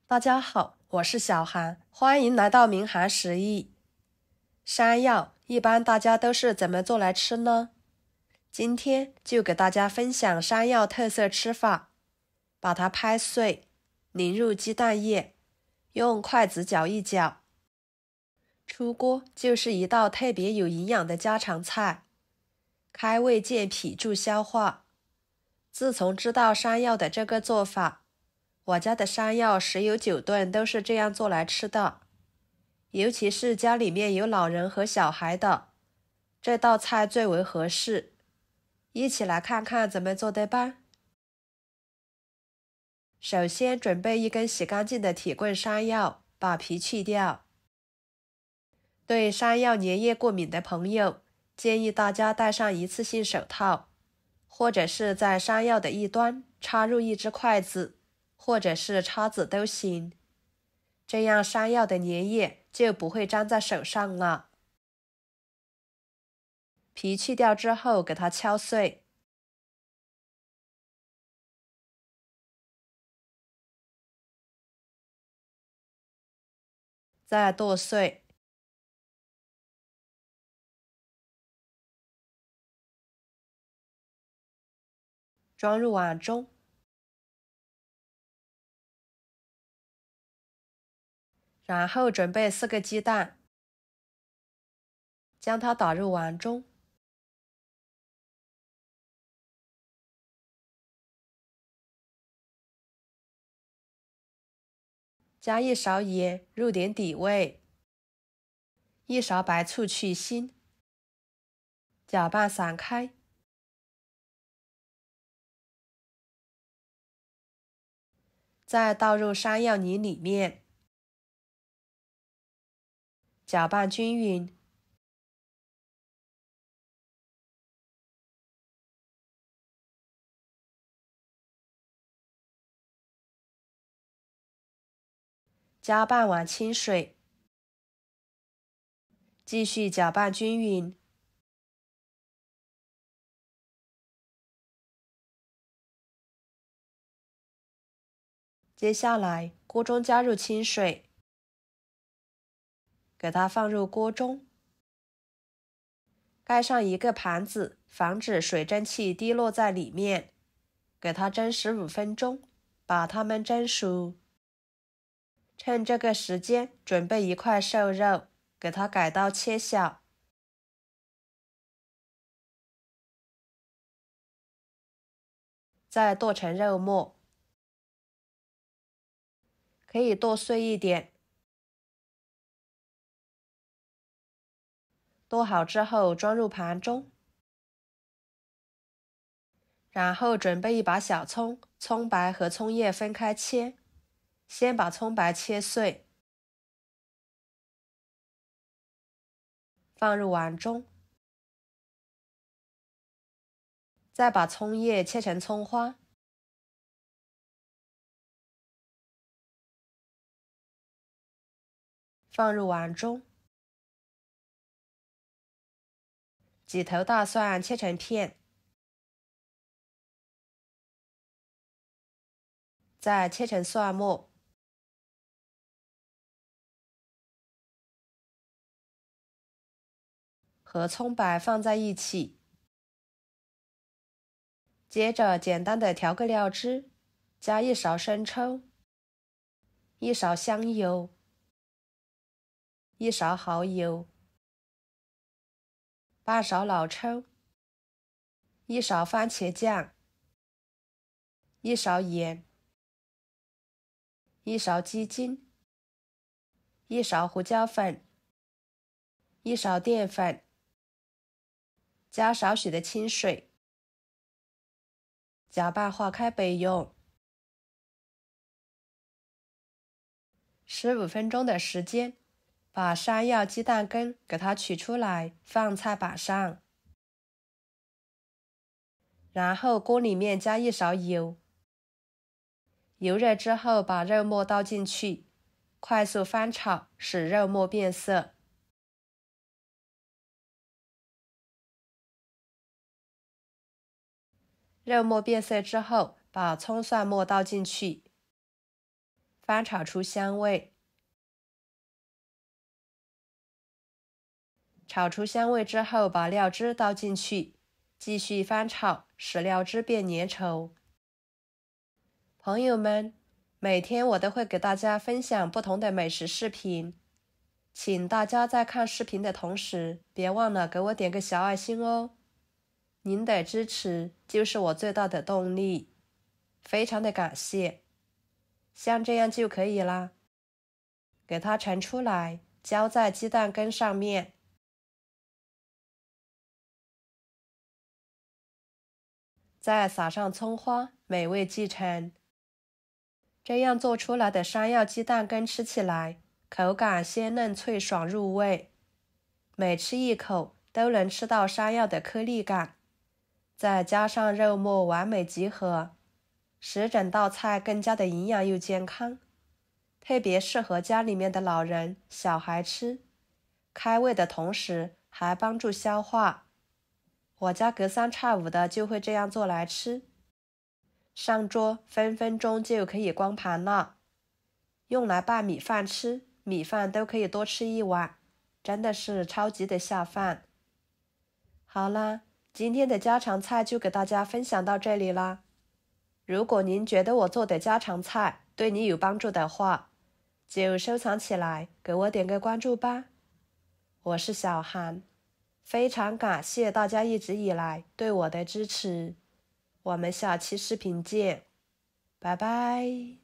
大家好，我是小韩，欢迎来到明涵食艺。山药一般大家都是怎么做来吃呢？今天就给大家分享山药特色吃法，把它拍碎，淋入鸡蛋液，用筷子搅一搅，出锅就是一道特别有营养的家常菜，开胃健脾助消化。自从知道山药的这个做法，我家的山药10有9顿都是这样做来吃的，尤其是家里面有老人和小孩的，这道菜最为合适。一起来看看怎么做的吧。首先准备一根洗干净的铁棍山药，把皮去掉。对山药粘液过敏的朋友，建议大家戴上一次性手套，或者是在山药的一端插入一只筷子，或者是叉子都行，这样山药的粘液就不会粘在手上了。皮去掉之后，给它敲碎，再剁碎，装入碗中。然后准备4个鸡蛋，将它打入碗中，加1勺盐入点底味，1勺白醋去腥，搅拌散开。再倒入山药泥里面，搅拌均匀。加半碗清水，继续搅拌均匀。接下来，锅中加入清水，给它放入锅中，盖上一个盘子，防止水蒸气滴落在里面，给它蒸15分钟，把它们蒸熟。趁这个时间，准备1块瘦肉，给它改刀切小，再剁成肉末，可以剁碎一点。剁好之后装入盘中，然后准备一把小葱，葱白和葱叶分开切，先把葱白切碎，放入碗中，再把葱叶切成葱花，放入碗中，几头大蒜切成片，再切成蒜末，和葱白放在一起。接着简单的调个料汁，加1勺生抽，1勺香油，1勺蚝油，半勺老抽，1勺番茄酱，1勺盐，1勺鸡精，1勺胡椒粉，1勺淀粉，加少许的清水，搅拌化开备用。15分钟的时间，把山药鸡蛋羹给它取出来，放菜板上。然后锅里面加1勺油，油热之后把肉末倒进去，快速翻炒，使肉末变色。肉末变色之后，把葱蒜末倒进去，翻炒出香味。炒出香味之后，把料汁倒进去，继续翻炒，使料汁变粘稠。朋友们，每天我都会给大家分享不同的美食视频，请大家在看视频的同时，别忘了给我点个小爱心哦。您的支持就是我最大的动力，非常的感谢。像这样就可以啦。给它盛出来，浇在鸡蛋羹上面。再撒上葱花，美味继承。这样做出来的山药鸡蛋羹吃起来口感鲜嫩脆爽入味，每吃一口都能吃到山药的颗粒感，再加上肉末完美集合，使整道菜更加的营养又健康，特别适合家里面的老人、小孩吃，开胃的同时还帮助消化。我家隔三差五的就会这样做来吃。上桌分分钟就可以光盘了，用来拌米饭吃，米饭都可以多吃一碗，真的是超级的下饭。好啦，今天的家常菜就给大家分享到这里啦。如果您觉得我做的家常菜对你有帮助的话，就收藏起来，给我点个关注吧。我是小韩，非常感谢大家一直以来对我的支持。我们下期视频见，拜拜。